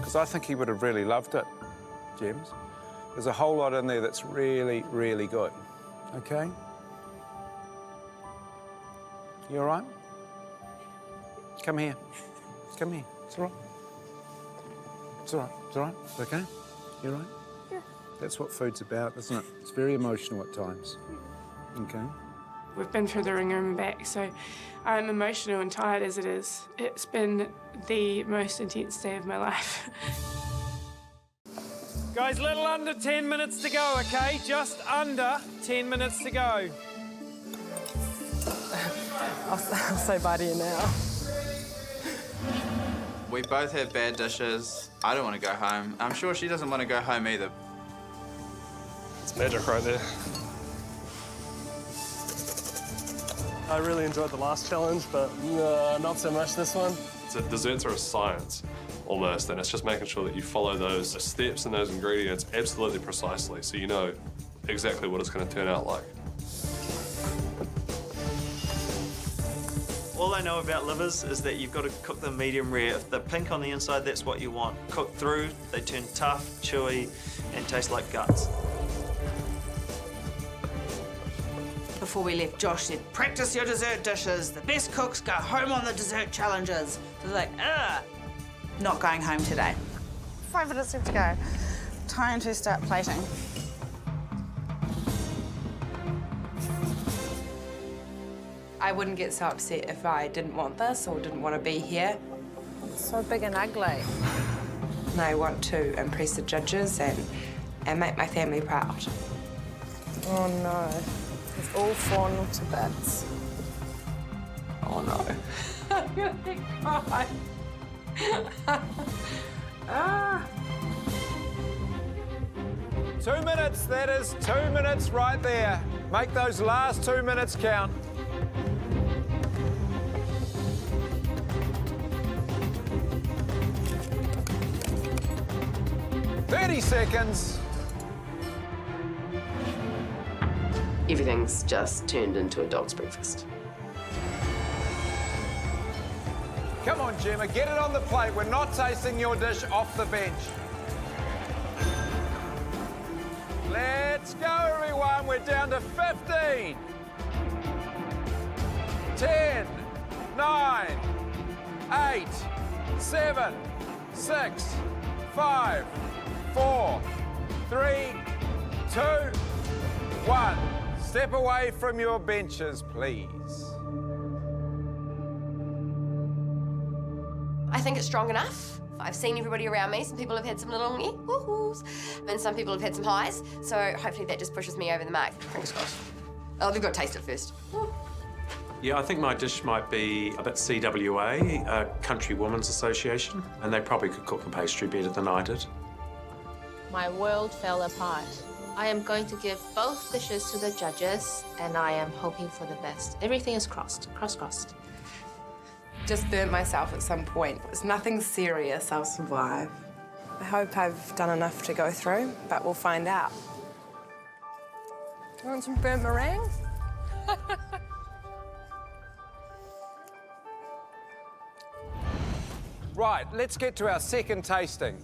because I think he would have really loved it, Gems. There's a whole lot in there that's really, really good, OK? You all right? Come here. Come here. It's all right. It's all right. It's all right. It's OK? You all right? Yeah. That's what food's about, isn't it? It's very emotional at times. OK? We've been through the ringer and back, so I'm emotional and tired as it is. It's been the most intense day of my life. Guys, little under 10 minutes to go, OK? Just under 10 minutes to go. I'll say bye to you now. We both have bad dishes. I don't want to go home. I'm sure she doesn't want to go home either. It's magic right there. I really enjoyed the last challenge, but not so much this one. Desserts are a science, almost, and it's just making sure that you follow those steps and those ingredients absolutely precisely so you know exactly what it's going to turn out like. All I know about livers is that you've got to cook them medium rare. If they're pink on the inside, that's what you want. Cooked through, they turn tough, chewy, and taste like guts. Before we left, Josh said, practice your dessert dishes. The best cooks go home on the dessert challenges. I was like, ugh. Not going home today. 5 minutes left to go. Time to start plating. I wouldn't get so upset if I didn't want this or didn't want to be here. It's so big and ugly. And I want to impress the judges and make my family proud. Oh no, it's all fallen to bits. Oh no. I'm gonna cry. Ah. 2 minutes, that is 2 minutes right there. Make those last 2 minutes count. Seconds. Everything's just turned into a dog's breakfast. Come on, Gemma, get it on the plate. We're not tasting your dish off the bench. Let's go, everyone. We're down to 15. 10, 9, 8, 7, 6, 5, 4, 3, 2, 1. Step away from your benches, please. I think it's strong enough. I've seen everybody around me. Some people have had some little woo-hoos, and some people have had some highs. So hopefully that just pushes me over the mark. Fingers crossed. Oh, they've got to taste it first. Yeah, I think my dish might be a bit CWA, a Country Women's Association, and they probably could cook a pastry better than I did. My world fell apart. I am going to give both dishes to the judges, and I am hoping for the best. Everything is crossed, crossed. Just burnt myself at some point. It's nothing serious, I'll survive. I hope I've done enough to go through, but we'll find out. Do you want some burnt meringue? Right, let's get to our second tasting.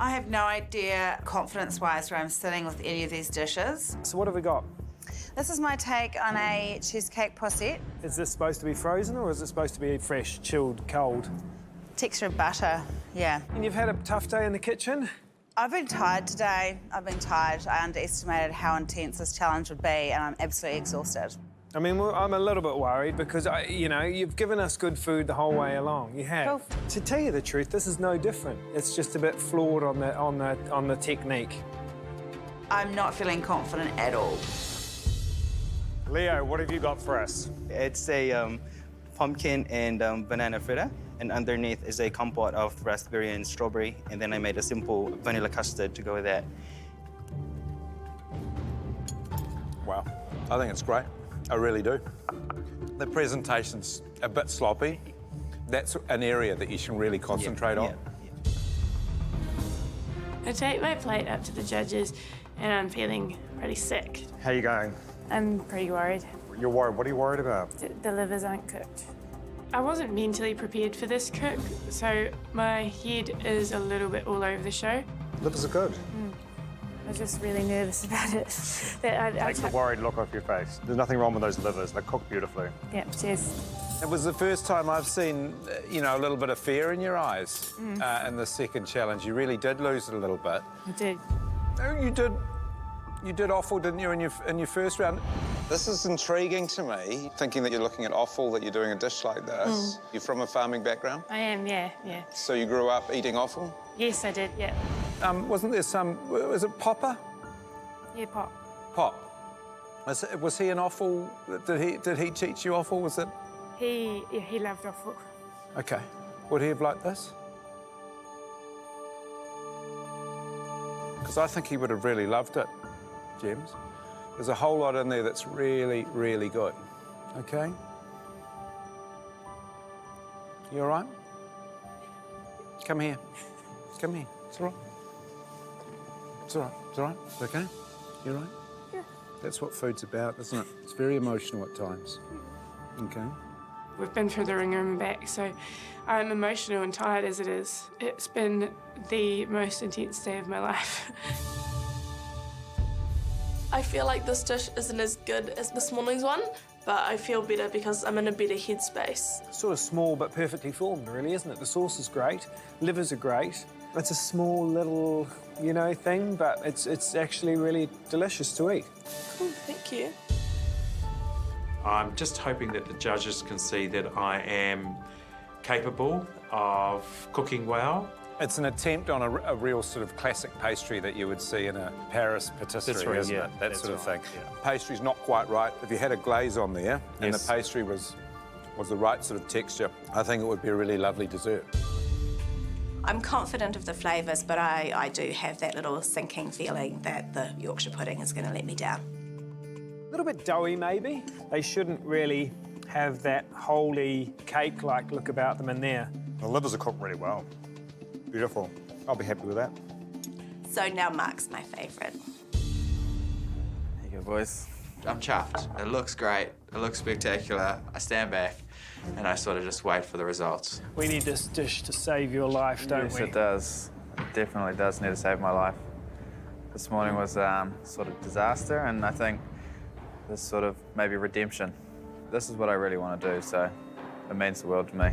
I have no idea, confidence-wise, where I'm sitting with any of these dishes. So what have we got? This is my take on a cheesecake posset. Is this supposed to be frozen or is it supposed to be fresh, chilled, cold? Texture of butter, yeah. And you've had a tough day in the kitchen? I've been tired today. I've been tired. I underestimated how intense this challenge would be, and I'm absolutely exhausted. I mean, I'm a little bit worried because, you know, you've given us good food the whole way along. You have. Cool. To tell you the truth, this is no different. It's just a bit flawed on the technique. I'm not feeling confident at all. Leo, what have you got for us? It's a pumpkin and banana fritter, and underneath is a compote of raspberry and strawberry, and then I made a simple vanilla custard to go with that. Wow, I think it's great. I really do. The presentation's a bit sloppy. That's an area that you should really concentrate on. I take my plate up to the judges, and I'm feeling pretty sick. How you going? I'm pretty worried. You're worried. What are you worried about? The livers aren't cooked. I wasn't mentally prepared for this cook, so my head is a little bit all over the show. Livers are good. I was just really nervous about it. Take the worried look off your face. There's nothing wrong with those livers. They're cooked beautifully. Yeah, cheers. It was the first time I've seen, you know, a little bit of fear in your eyes in the second challenge. You really did lose it a little bit. I did. Oh, you did offal, didn't you, in your first round? This is intriguing to me, thinking that you're looking at offal, that you're doing a dish like this. You're from a farming background? I am, yeah. So you grew up eating offal? Yes, I did, yeah. Wasn't there was it Popper? Yeah, Pop. Pop. Was he an offal? Did he teach you offal? Was it? He loved offal. Okay. Would he have liked this? Because I think he would have really loved it, James. There's a whole lot in there that's really, really good. Okay? You all right? Come here. Come here. It's all right. It's all right. It's all right. It's okay? You all right? Yeah. That's what food's about, isn't it? It's very emotional at times. Okay? We've been through the ringer and back, so I'm emotional and tired as it is. It's been the most intense day of my life. I feel like this dish isn't as good as this morning's one, but I feel better because I'm in a better headspace. Sort of small but perfectly formed, really, isn't it? The sauce is great, livers are great. It's a small little, you know, thing, but it's actually really delicious to eat. Cool, thank you. I'm just hoping that the judges can see that I am capable of cooking well. It's an attempt on a real sort of classic pastry that you would see in a Paris patisserie, isn't it? That sort of thing. Yeah. Pastry's not quite right. If you had a glaze on there and the pastry was the right sort of texture, I think it would be a really lovely dessert. I'm confident of the flavours, but I do have that little sinking feeling that the Yorkshire pudding is going to let me down. A little bit doughy, maybe. They shouldn't really have that holy cake-like look about them in there. The livers are cooked really well. Beautiful. I'll be happy with that. So now Mark's my favourite. There you go, boys. I'm chuffed. It looks great. It looks spectacular. I stand back and I sort of just wait for the results. We need this dish to save your life, don't we? Yes, it does. It definitely does need to save my life. This morning was sort of disaster, and I think this sort of maybe redemption. This is what I really want to do, so it means the world to me.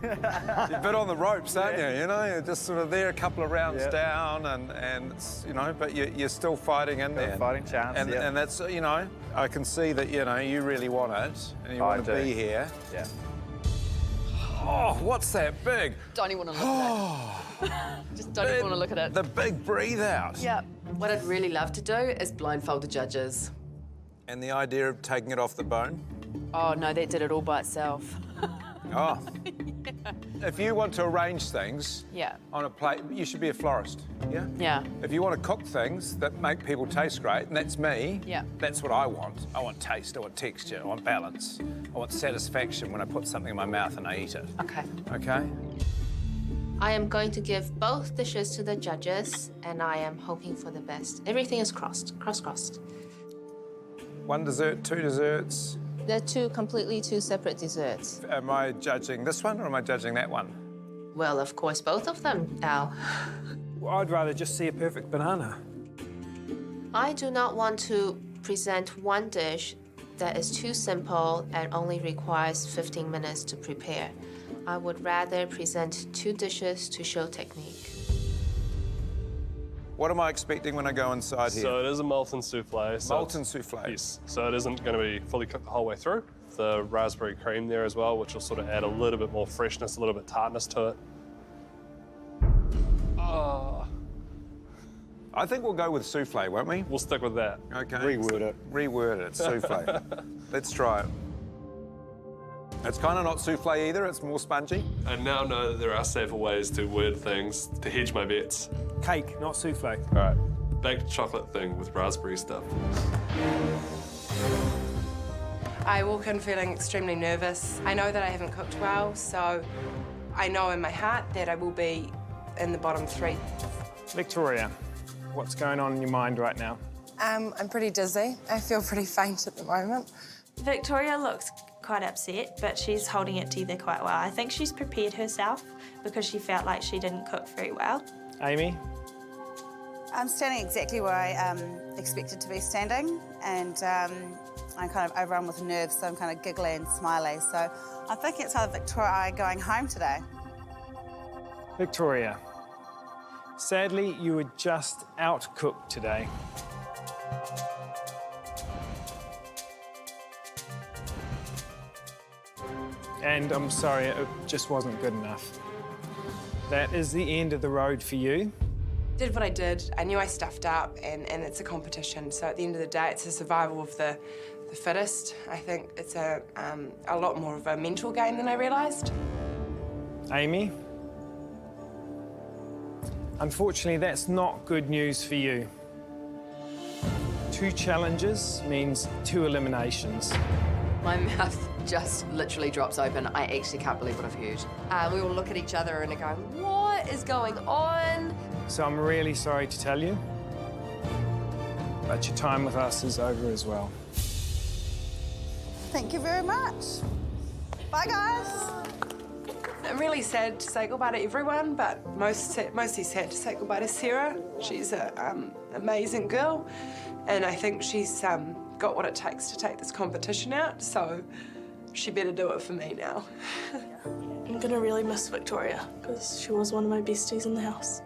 You're a bit on the ropes, aren't you? You know, you're just sort of there a couple of rounds down, and it's, you know, but you're still fighting in there. Fighting chance, and that's, you know, I can see that, you know, you really want it, and you want to be here. Yeah. Oh, what's that big? Don't even want to look at it. Just don't even want to look at it. The big breathe out. Yep. What I'd really love to do is blindfold the judges. And the idea of taking it off the bone? Oh, no, that did it all by itself. Oh. If you want to arrange things on a plate, you should be a florist, yeah? Yeah. If you want to cook things that make people taste great, and that's me, that's what I want. I want taste, I want texture, I want balance. I want satisfaction when I put something in my mouth and I eat it. Okay. Okay? I am going to give both dishes to the judges, and I am hoping for the best. Everything is crossed. One dessert, two desserts. They're two separate desserts. Am I judging this one or am I judging that one? Well, of course, both of them, Al. Well, I'd rather just see a perfect banana. I do not want to present one dish that is too simple and only requires 15 minutes to prepare. I would rather present two dishes to show technique. What am I expecting when I go inside here? So it is a molten souffle. Molten souffle? Yes. So it isn't going to be fully cooked the whole way through. The raspberry cream there as well, which will sort of add a little bit more freshness, a little bit tartness to it. Oh. I think we'll go with souffle, won't we? We'll stick with that. Okay. Reword it. Reword it, souffle. Let's try it. It's kind of not souffle either, it's more spongy. I now know that there are safer ways to word things to hedge my bets. Cake, not souffle. All right, baked chocolate thing with raspberry stuff. I walk in feeling extremely nervous. I know that I haven't cooked well, so I know in my heart that I will be in the bottom three. Victoria, what's going on in your mind right now? I'm pretty dizzy. I feel pretty faint at the moment. Victoria looks quite upset, but she's holding it together quite well. I think she's prepared herself because she felt like she didn't cook very well. Amy? I'm standing exactly where I expected to be standing, and I'm kind of overrun with nerves, so I'm kind of giggly and smiley. So I think it's either Victoria or I going home today. Victoria, sadly, you were just out-cooked today. And I'm sorry, it just wasn't good enough. That is the end of the road for you. Did what I did. I knew I stuffed up, and it's a competition. So at the end of the day, it's a survival of the fittest. I think it's a lot more of a mental game than I realised. Amy? Unfortunately, that's not good news for you. 2 challenges means 2 eliminations. My mouth just literally drops open. I actually can't believe what I've heard. We all look at each other and are going, what is going on? So I'm really sorry to tell you, but your time with us is over as well. Thank you very much. Bye, guys. I'm really sad to say goodbye to everyone, but mostly sad to say goodbye to Sarah. She's an amazing girl, and I think she's got what it takes to take this competition out, so she better do it for me now. I'm gonna really miss Victoria because she was one of my besties in the house.